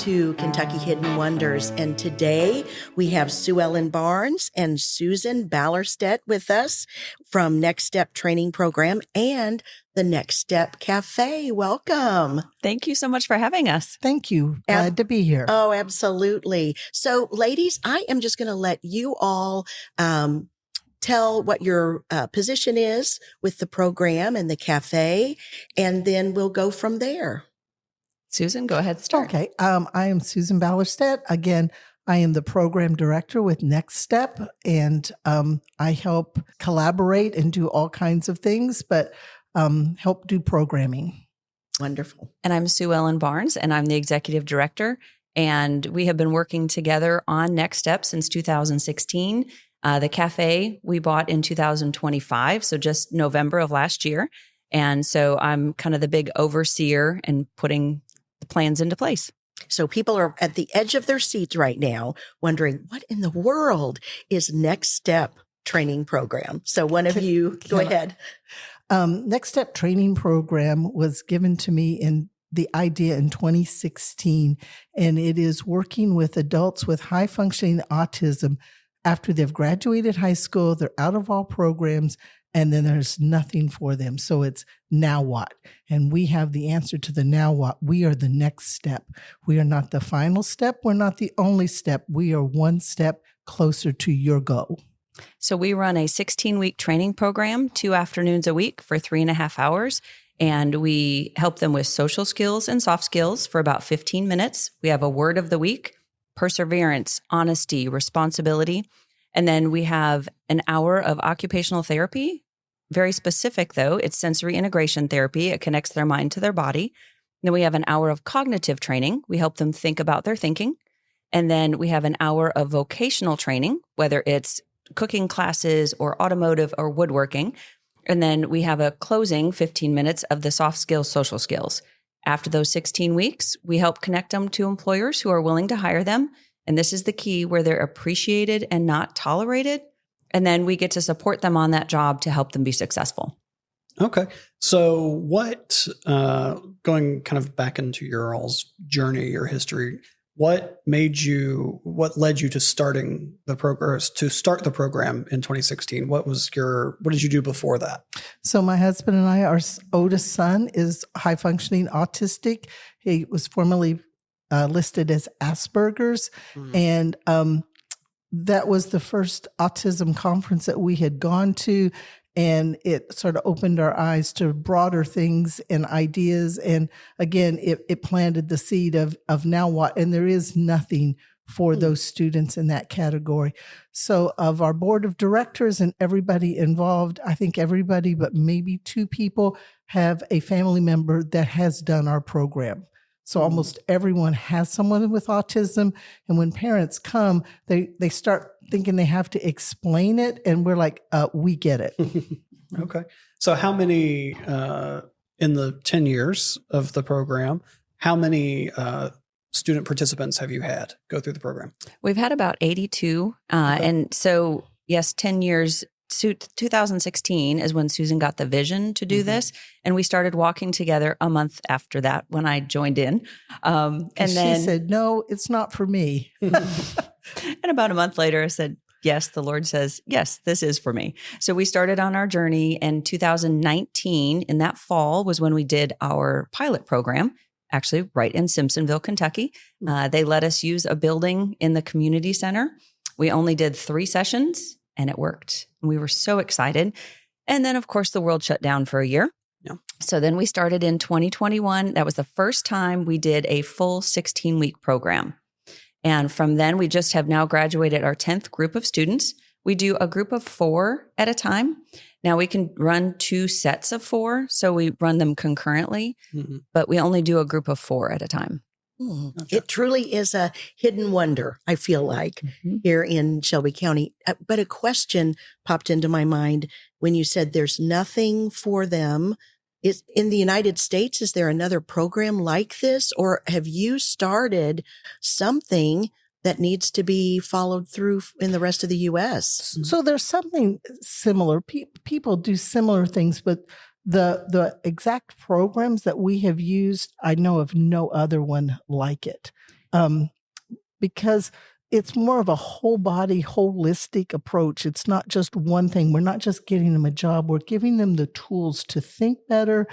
to Kentucky Hidden Wonders. And today we have Suellen Barnes and Susan Ballerstedt with us from Next Step Training Program and the Next Step Cafe. Welcome. Thank you so much for having us. Thank you. Glad to be here. Oh, absolutely. So ladies, I am just going to let you all tell what your position is with the program and the cafe, and then we'll go from there. Susan, go ahead, start. Okay. I am Susan Ballerstedt. Again, I am the program director with Next Step, and I help collaborate and do all kinds of things, but help do programming. Wonderful. And I'm Suellen Barnes, and I'm the executive director. And we have been working together on Next Step since 2016. The cafe we bought in 2025, so just November of last year. And so I'm kind of the big overseer and putting the plans into place. So people are at the edge of their seats right now wondering, what in the world is Next Step Training Program? So one of you, go ahead. Next Step Training Program was given to me in the idea in 2016, and it is working with adults with high functioning autism after they've graduated high school, they're out of all programs, and then there's nothing for them. So it's now what? And we have the answer to the now what. We are the next step. We are not the final step. We're not the only step. We are one step closer to your goal. So we run a 16-week training program, 2 afternoons a week for 3.5 hours. And we help them with social skills and soft skills for about 15 minutes. We have a word of the week, perseverance, honesty, responsibility. And then we have an hour of occupational therapy. Very specific, though. It's sensory integration therapy. It connects their mind to their body. Then we have an hour of cognitive training. We help them think about their thinking. And then we have an hour of vocational training, whether it's cooking classes or automotive or woodworking. And then we have a closing 15 minutes of the soft skills, social skills. After those 16 weeks, we help connect them to employers who are willing to hire them. And this is the key, where they're appreciated and not tolerated. And then we get to support them on that job to help them be successful. Okay. So what, going kind of back into your all's journey, your history, what led you to starting the program, to start the program in 2016? What did you do before that? So my husband and I, our oldest son is high functioning autistic. He was formerly listed as Asperger's. And that was the first autism conference that we had gone to. And it sort of opened our eyes to broader things and ideas. And again, it planted the seed of now what? And there is nothing for those students in that category. So of our board of directors and everybody involved, I think everybody but maybe 2 people have a family member that has done our program. So almost everyone has someone with autism. And when parents come, they start thinking they have to explain it. And we're like, we get it. Okay. So how many, in the 10 years of the program, how many student participants have you had go through the program? We've had about 82. Okay. And so, yes, 10 years. 2016 is when Susan got the vision to do this. And we started walking together a month after that when I joined in. And then she said, no, it's not for me. And about a month later, I said, yes, the Lord says, yes, this is for me. So we started on our journey in 2019. In that fall was when we did our pilot program, actually right in Simpsonville, Kentucky. They let us use a building in the community center. We only did 3 sessions. And it worked. And we were so excited. And then, of course, the world shut down for a year. Yeah. So then we started in 2021. That was the first time we did a full 16-week program. And from then, we just have now graduated our 10th group of students. We do a group of 4 at a time. Now we can run 2 sets of 4. So we run them concurrently, but we only do a group of 4 at a time. Okay. It truly is a hidden wonder, I feel like, here in Shelby County. But a question popped into my mind when you said there's nothing for them. Is in the United States, is there another program like this? Or have you started something that needs to be followed through in the rest of the U.S.? So there's something similar. People do similar things, but the exact programs that we have used, I know of no other one like it. because it's more of a whole body, holistic approach. It's not just one thing. We're not just getting them a job. We're giving them the tools to think better,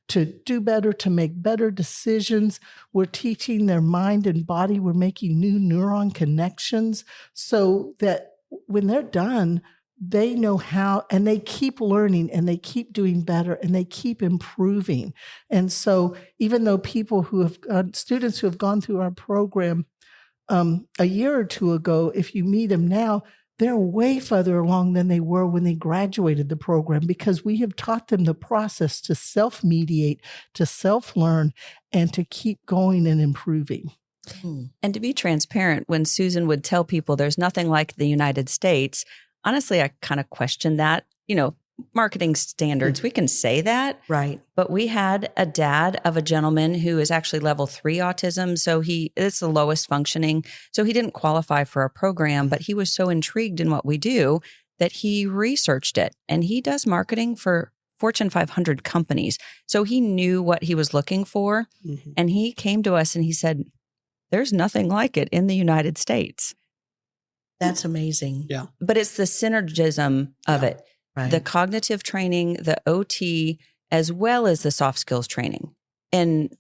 to do better, to make better decisions. We're teaching their mind and body. We're making new neuron connections so that when they're done, they know how, and they keep learning and they keep doing better and they keep improving. And so even though students who have gone through our program a year or two ago, if you meet them now, they're way further along than they were when they graduated the program, because we have taught them the process to self-mediate, to self-learn, and to keep going and improving. And to be transparent, when Susan would tell people there's nothing like the United States, honestly, I kind of questioned that. Marketing standards, we can say that. Right. But we had a dad of a gentleman who is actually level 3 autism. So it's the lowest functioning. So he didn't qualify for our program, but he was so intrigued in what we do that he researched it. And he does marketing for Fortune 500 companies. So he knew what he was looking for. Mm-hmm. And he came to us and he said, there's nothing like it in the United States. That's amazing. Yeah. But it's the synergism of it. Right. The cognitive training, the OT, as well as the soft skills training. And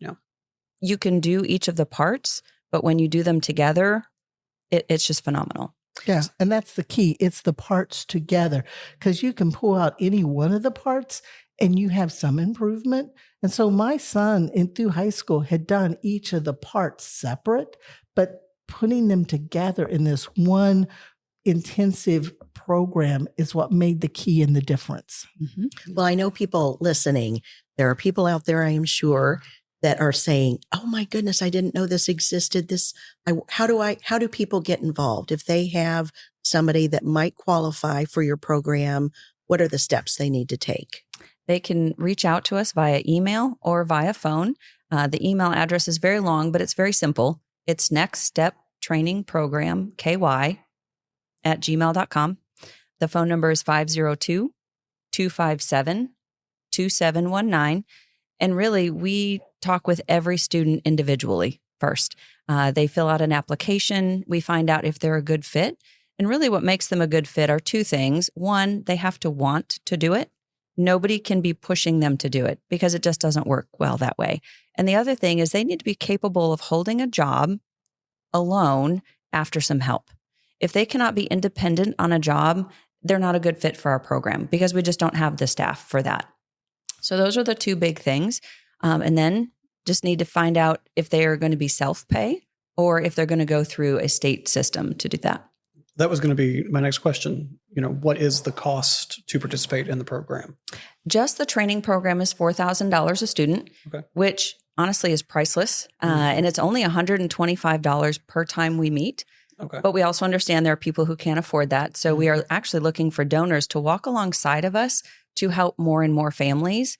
you can do each of the parts, but when you do them together, it's just phenomenal. Yeah, and that's the key. It's the parts together, because you can pull out any one of the parts and you have some improvement. And so my son through high school had done each of the parts separate, but putting them together in this one intensive program is what made the key and the difference. Mm-hmm. Well, I know people listening, there are people out there, I am sure, that are saying, oh my goodness, I didn't know this existed. How do people get involved? If they have somebody that might qualify for your program, what are the steps they need to take? They can reach out to us via email or via phone. The email address is very long, but it's very simple. It's Next Step Training Program, KY, @gmail.com. The phone number is 502-257-2719. And really, we talk with every student individually first. They fill out an application. We find out if they're a good fit. And really what makes them a good fit are two things. One, they have to want to do it. Nobody can be pushing them to do it because it just doesn't work well that way. And the other thing is they need to be capable of holding a job alone after some help. If they cannot be independent on a job, they're not a good fit for our program because we just don't have the staff for that. So those are the two big things. And then just need to find out if they are going to be self-pay or if they're going to go through a state system to do that. That was going to be my next question. What is the cost to participate in the program? Just the training program is $4,000 a student, which honestly is priceless. And it's only $125 per time we meet. Okay. But we also understand there are people who can't afford that. So we are actually looking for donors to walk alongside of us to help more and more families.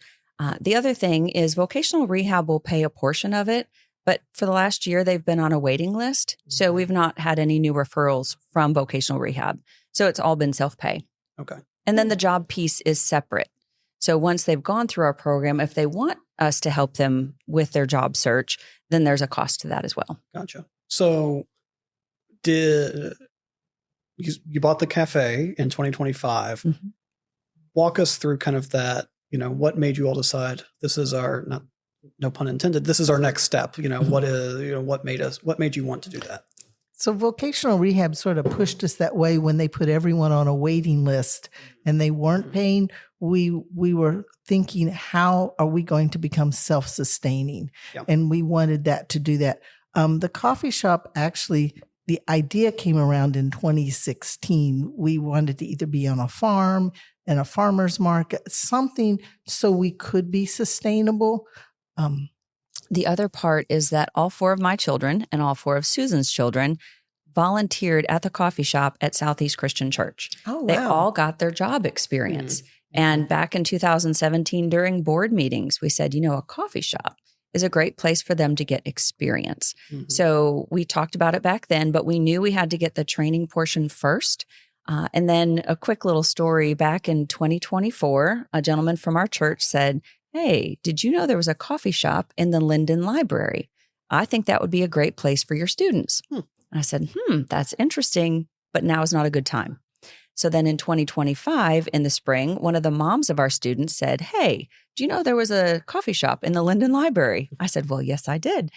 The other thing is vocational rehab will pay a portion of it. But for the last year, they've been on a waiting list. So we've not had any new referrals from vocational rehab. So it's all been self-pay. Okay. And then the job piece is separate. So once they've gone through our program, if they want us to help them with their job search, then there's a cost to that as well. Gotcha. So you bought the cafe in 2025. Mm-hmm. Walk us through kind of that, what made you all decide this is our, no pun intended, this is our next step. What made you want to do that? So vocational rehab sort of pushed us that way when they put everyone on a waiting list and they weren't paying. We were thinking, how are we going to become self-sustaining? Yeah. And we wanted that to do that. The coffee shop, actually, the idea came around in 2016. We wanted to either be on a farm, in a farmer's market, something so we could be sustainable. The other part is that all 4 of my children and all 4 of Susan's children volunteered at the coffee shop at Southeast Christian Church. Oh, wow. They all got their job experience. Mm-hmm. And back in 2017, during board meetings, we said, a coffee shop is a great place for them to get experience. Mm-hmm. So we talked about it back then, but we knew we had to get the training portion first. And then a quick little story, back in 2024, a gentleman from our church said, hey, did you know there was a coffee shop in the Linden Library? I think that would be a great place for your students. And I said, that's interesting, but now is not a good time. So then in 2025, in the spring, one of the moms of our students said, hey, do you know there was a coffee shop in the Linden Library? I said, well, yes, I did.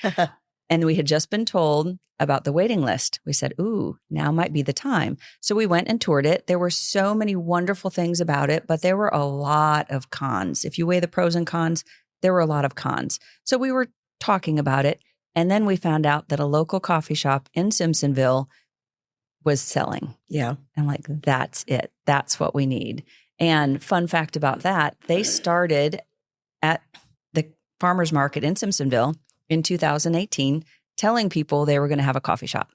And we had just been told about the waiting list. We said, ooh, now might be the time. So we went and toured it. There were so many wonderful things about it, but there were a lot of cons. If you weigh the pros and cons, there were a lot of cons. So we were talking about it. And then we found out that a local coffee shop in Simpsonville was selling. Yeah. I'm like, that's it. That's what we need. And fun fact about that, they started at the farmer's market in Simpsonville in 2018, telling people they were going to have a coffee shop.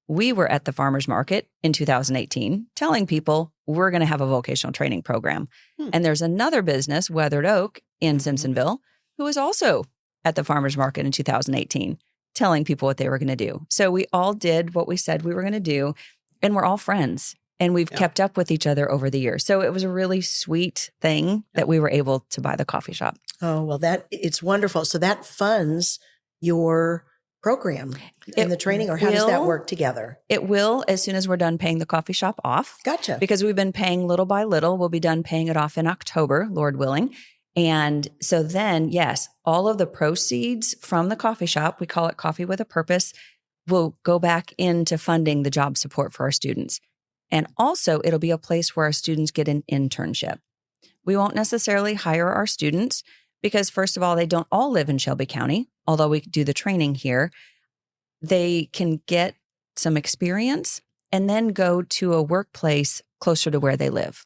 We were at the farmer's market in 2018, telling people we're going to have a vocational training program. And there's another business, Weathered Oak in Simpsonville, who was also at the farmer's market in 2018, telling people what they were going to do. So we all did what we said we were going to do, and we're all friends. And we've kept up with each other over the years. So it was a really sweet thing that we were able to buy the coffee shop. Oh, well, it's wonderful. So that funds your program and the training, or how does that work together? It will, as soon as we're done paying the coffee shop off. Gotcha. Because we've been paying little by little. We'll be done paying it off in October, Lord willing. And so then, yes, all of the proceeds from the coffee shop, we call it Coffee with a Purpose, will go back into funding the job support for our students. And also, it'll be a place where our students get an internship. We won't necessarily hire our students because, first of all, they don't all live in Shelby County, although we do the training here. They can get some experience and then go to a workplace closer to where they live.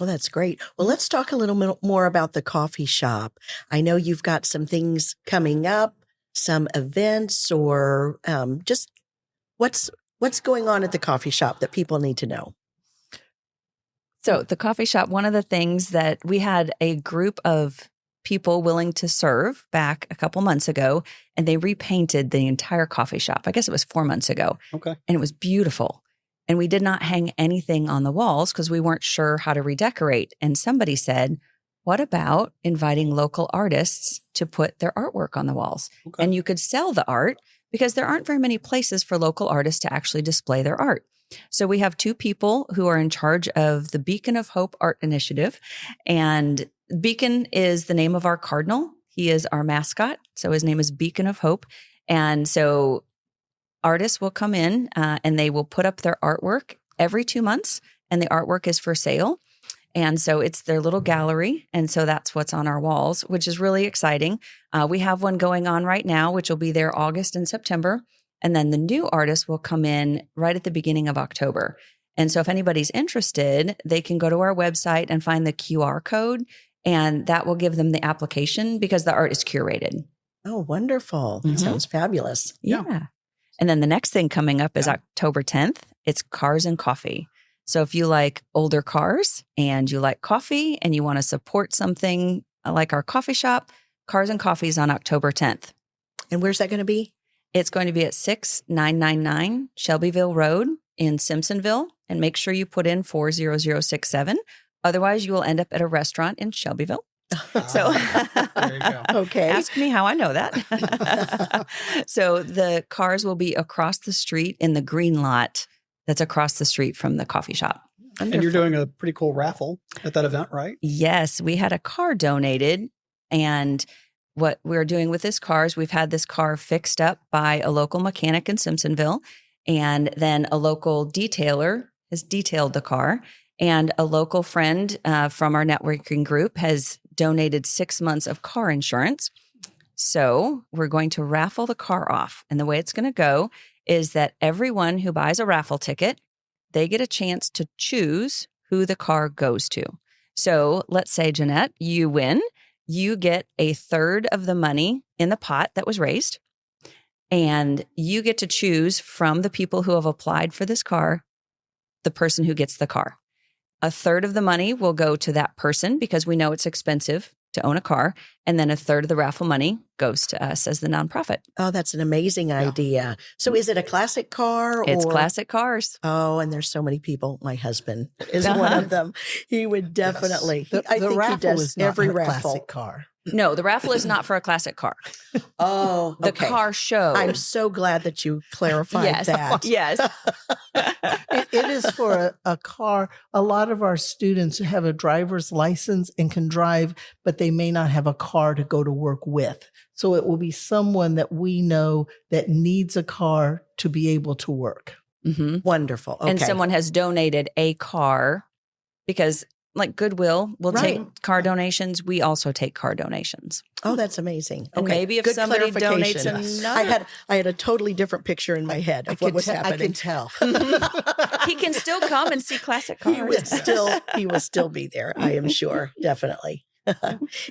Well, that's great. Well, let's talk a little more about the coffee shop. I know you've got some things coming up, some events, or just what's going on at the coffee shop that people need to know? So the coffee shop, one of the things that we had a group of people willing to serve back a couple months ago, and they repainted the entire coffee shop. I guess it was 4 months ago. Okay. And it was beautiful. And we did not hang anything on the walls because we weren't sure how to redecorate. And somebody said, what about inviting local artists to put their artwork on the walls? Okay. And you could sell the art because there aren't very many places for local artists to actually display their art. So we have 2 people who are in charge of the Beacon of Hope Art Initiative. And Beacon is the name of our cardinal. He is our mascot. So his name is Beacon of Hope. And so artists will come in and they will put up their artwork every 2 months. And the artwork is for sale. And so it's their little gallery. And so that's what's on our walls, which is really exciting. We have one going on right now, which will be there August and September. And then the new artists will come in right at the beginning of October. And so if anybody's interested, they can go to our website and find the QR code, and that will give them the application because the art is curated. Oh, wonderful. That sounds fabulous. Yeah. And then the next thing coming up is October 10th. It's Cars and Coffee. So if you like older cars and you like coffee and you want to support something like our coffee shop, Cars and Coffee is on October 10th. And where's that going to be? It's going to be at 6999 Shelbyville Road in Simpsonville. And make sure you put in 40067. Otherwise, you will end up at a restaurant in Shelbyville. So there you go. Okay. Ask me how I know that. So the cars will be across the street in the green lot that's across the street from the coffee shop. Wonderful. And you're doing a pretty cool raffle at that event, right? Yes, we had a car donated. And what we're doing with this car is we've had this car fixed up by a local mechanic in Simpsonville. And then a local detailer has detailed the car. And a local friend from our networking group has donated 6 months of car insurance. So we're going to raffle the car off. And the way it's going to go is that everyone who buys a raffle ticket, they get a chance to choose who the car goes to. So let's say, Jeanette, you win. You get a third of the money in the pot that was raised. And you get to choose from the people who have applied for this car, the person who gets the car. A third of the money will go to that person because we know it's expensive to own a car. And then a third of the raffle money goes to us as the nonprofit. Oh, that's an amazing idea. So is it a classic car? It's classic cars. Oh, and there's so many people. My husband is one of them. He would definitely. The I think he raffle does is not every a raffle. classic car. No, the raffle is not for a classic car. Oh, The okay. car show. I'm so glad that you clarified yes. that. Yes. It is for a car. A lot of our students have a driver's license and can drive, but they may not have a car to go to work with. So it will be someone that we know that needs a car to be able to work. Mm-hmm. Wonderful. Okay. And someone has donated a car because, like Goodwill will take car donations. We also take car donations. Oh, that's amazing. And Okay. maybe if Good somebody donates clarification. another, I had a totally different picture in my head of what was I happening. can tell. he can still come and see classic cars. He will still be there. I am sure. Definitely.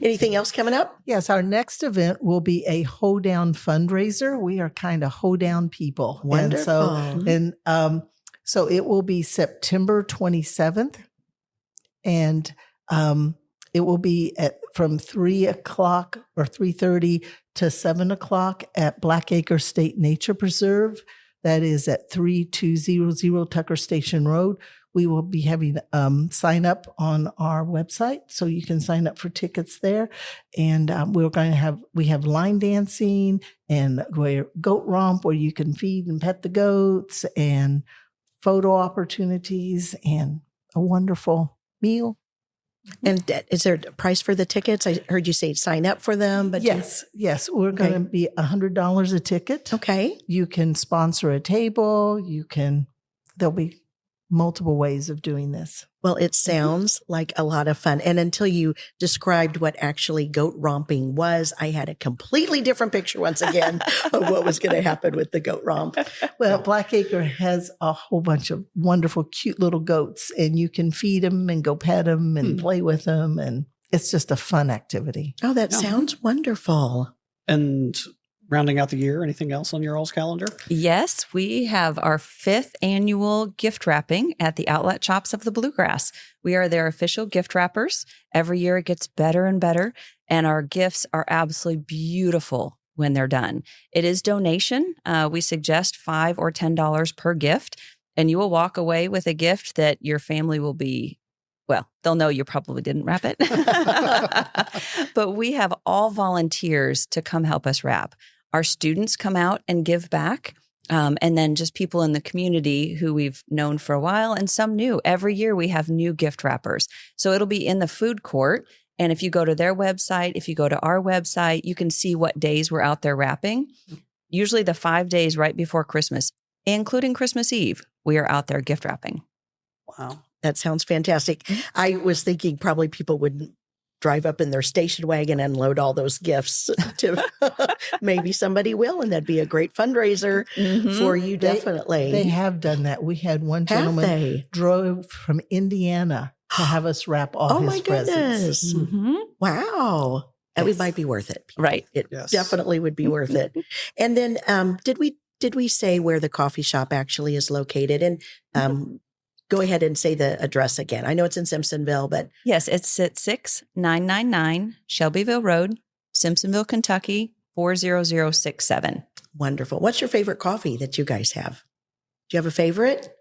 Anything else coming up? Yes, our next event will be a hoedown fundraiser. We are kind of hoedown people. Wonderful. And so it will be September 27th. And it will be from 3 o'clock or 3:30 to 7 o'clock at Blackacre State Nature Preserve. That is at 3200 Tucker Station Road. We will be having sign up on our website, so you can sign up for tickets there. And we have line dancing and goat romp where you can feed and pet the goats, and photo opportunities and a wonderful meal. And is there a price for the tickets? I heard you say sign up for them, but Yes, we're going to be $100 a ticket. Okay. You can sponsor a table. There'll be multiple ways of doing this. Well, it sounds like a lot of fun. And until you described what actually goat romping was, I had a completely different picture once again of what was going to happen with the goat romp. Well, Blackacre has a whole bunch of wonderful, cute little goats, and you can feed them and go pet them and play with them. And it's just a fun activity. Oh, that sounds wonderful. And rounding out the year, anything else on your all's calendar? Yes, we have our 5th annual gift wrapping at the Outlet Shops of the Bluegrass. We are their official gift wrappers. Every year it gets better and better, and our gifts are absolutely beautiful when they're done. It is donation. We suggest $5 or $10 per gift, and you will walk away with a gift that your family will be, well, they'll know you probably didn't wrap it. But we have all volunteers to come help us wrap. Our students come out and give back, and then just people in the community who we've known for a while and some new. Every year we have new gift wrappers. So it'll be in the food court. And if you go to their website, if you go to our website, you can see what days we're out there wrapping. Usually the 5 days right before Christmas, including Christmas Eve, we are out there gift wrapping. Wow. That sounds fantastic. I was thinking probably people wouldn't drive up in their station wagon and load all those gifts to maybe somebody will, and that'd be a great fundraiser for you. Definitely. They have done that. We had one gentleman drove from Indiana to have us wrap all his presents. Wow. That might be worth it. Right. It definitely would be worth it. And then did we say where the coffee shop actually is located? And go ahead and say the address again. I know it's in Simpsonville, but yes, it's at 6999 Shelbyville Road, Simpsonville, Kentucky, 40067. Wonderful. What's your favorite coffee that you guys have? Do you have a favorite?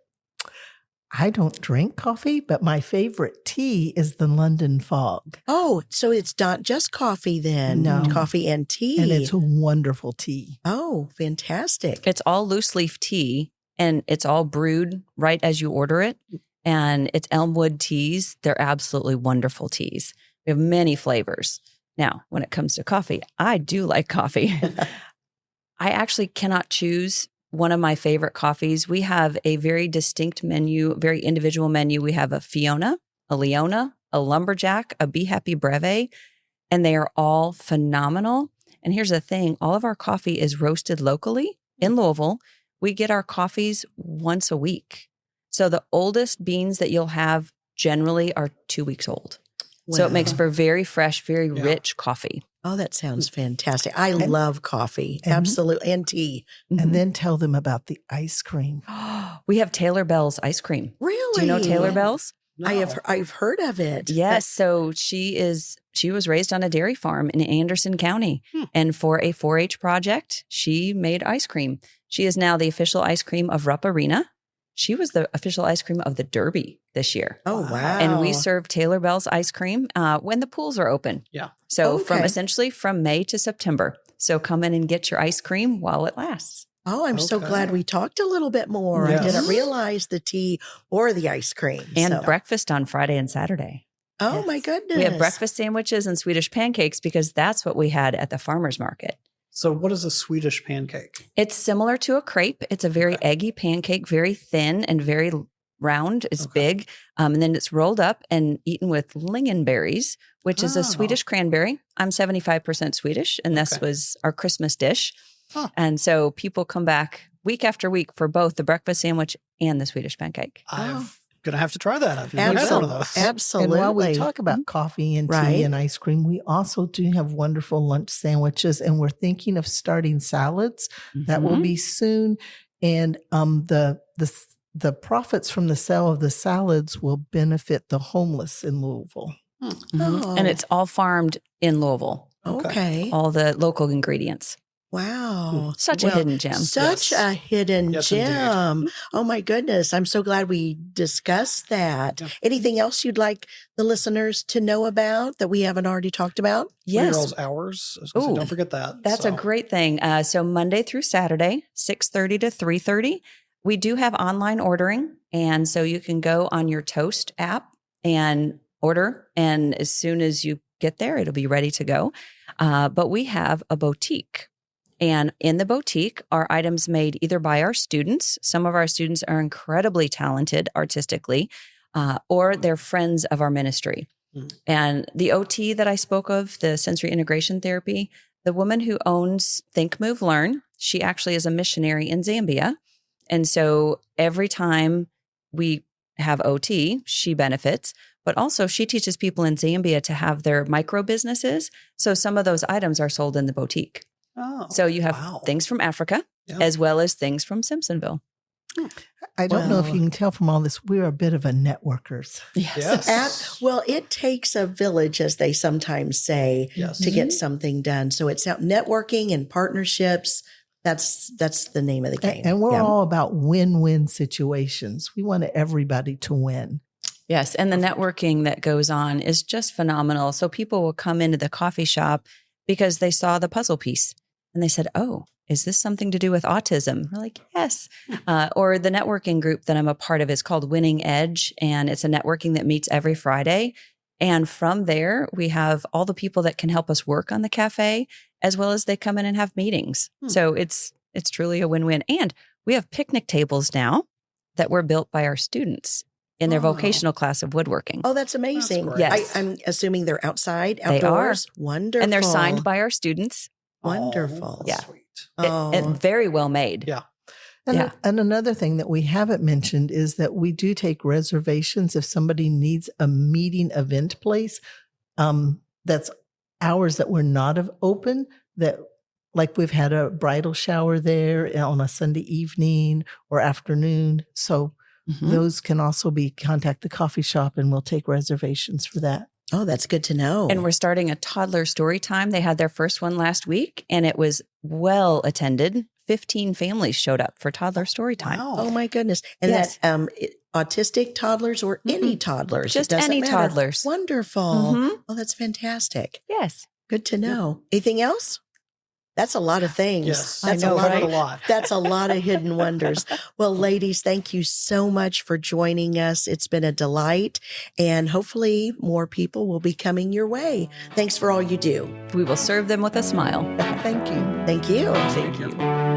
I don't drink coffee, but my favorite tea is the London Fog. Oh, so it's not just coffee then. No. Coffee and tea. And it's a wonderful tea. Oh, fantastic. It's all loose leaf tea, and it's all brewed right as you order it. And it's Elmwood teas. They're absolutely wonderful teas. We have many flavors. Now, when it comes to coffee, I do like coffee. I actually cannot choose one of my favorite coffees. We have a very distinct menu, very individual menu. We have a Fiona, a Leona, a Lumberjack, a Be Happy Breve, and they are all phenomenal. And here's the thing, all of our coffee is roasted locally in Louisville. We get our coffees once a week. So the oldest beans that you'll have generally are 2 weeks old. Wow. So it makes for very fresh, very rich coffee. Oh, that sounds fantastic. I love coffee. Absolutely. And tea. And then tell them about the ice cream. We have Taylor Bell's ice cream. Really? Do you know Taylor Bell's? No. I've heard of it. Yes. So she was raised on a dairy farm in Anderson County. And for a 4-H project, she made ice cream. She is now the official ice cream of Rupp Arena. she was the official ice cream of the Derby this year. Oh, wow. And we serve Taylor Bell's ice cream when the pools are open. Yeah. So Okay. from May to September. So come in and get your ice cream while it lasts. Oh, I'm so glad we talked a little bit more. Yes. I didn't realize the tea or the ice cream. And So- breakfast on Friday and Saturday. Oh, my goodness. We have breakfast sandwiches and Swedish pancakes because that's what we had at the farmer's market. So what is a Swedish pancake? It's similar to a crepe. It's a very eggy pancake, very thin and very round. It's big. And then it's rolled up and eaten with lingonberries, which is a Swedish cranberry. I'm 75% Swedish, and this was our Christmas dish. Huh. And so people come back week after week for both the breakfast sandwich and the Swedish pancake. I'm going to have to try that. I've never had one of those. Absolutely. And while we talk about coffee and tea Right. and ice cream, we also do have wonderful lunch sandwiches, and we're thinking of starting salads. That will be soon. And the profits from the sale of the salads will benefit the homeless in Louisville. Oh. And it's all farmed in Louisville, Okay. all the local ingredients. Wow. Such a hidden gem. Such Yes. a hidden Yes, gem. indeed. Oh my goodness. I'm so glad we discussed that. Yeah. Anything else you'd like the listeners to know about that we haven't already talked about? Yes. 3-year-old's hours. I was gonna say, Ooh, don't forget that. That's So, a great thing. So Monday through Saturday, 6:30 to 3:30. We do have online ordering. And so you can go on your Toast app and order. And as soon as you get there, it'll be ready to go. But we have a boutique. And in the boutique are items made either by our students. Some of our students are incredibly talented artistically, or they're friends of our ministry. And the OT that I spoke of, the sensory integration therapy, the woman who owns Think, Move, Learn, she actually is a missionary in Zambia. And so every time we have OT, she benefits, but also she teaches people in Zambia to have their micro businesses. So some of those items are sold in the boutique. So you have things from Africa as well as things from Simpsonville. I don't know if you can tell from all this, we're a bit of a networkers. Yes. Well, it takes a village, as they sometimes say, Yes. to get something done. So it's out networking and partnerships. That's the name of the game. And we're Yeah. all about win-win situations. We want everybody to win. Yes. And the networking that goes on is just phenomenal. So people will come into the coffee shop because they saw the puzzle piece and they said, oh, is this something to do with autism? We're like, yes. Or the networking group that I'm a part of is called Winning Edge. And it's a networking that meets every Friday. And from there, we have all the people that can help us work on the cafe, as well as they come in and have meetings. So it's truly a win-win. And we have picnic tables now that were built by our students in their vocational class of woodworking. Oh, that's amazing. great. Yes. I'm assuming they're outside, They are. outdoors. Wonderful. And they're signed by our students. Wonderful. Yeah. Sweet. And very well made. Yeah. And another thing that we haven't mentioned is that we do take reservations if somebody needs a meeting event place. That's hours that we're not open, that like we've had a bridal shower there on a Sunday evening or afternoon. So those can also be contact the coffee shop and we'll take reservations for that. Oh, that's good to know. And we're starting a toddler story time. They had their first one last week and it was well attended. 15 families showed up for toddler story time. Wow. Oh my goodness. And Yes. that autistic toddlers or any toddlers? Just It doesn't any matter. toddlers. Wonderful. Mhm. Oh, that's fantastic. Yes. Good to know. Anything else? That's a lot of things. Yes. That's I know, a lot right? A lot. That's a lot of hidden wonders. Well, ladies, thank you so much for joining us. It's been a delight, and hopefully more people will be coming your way. Thanks for all you do. We will serve them with a smile. Thank you. Thank you. Thank you.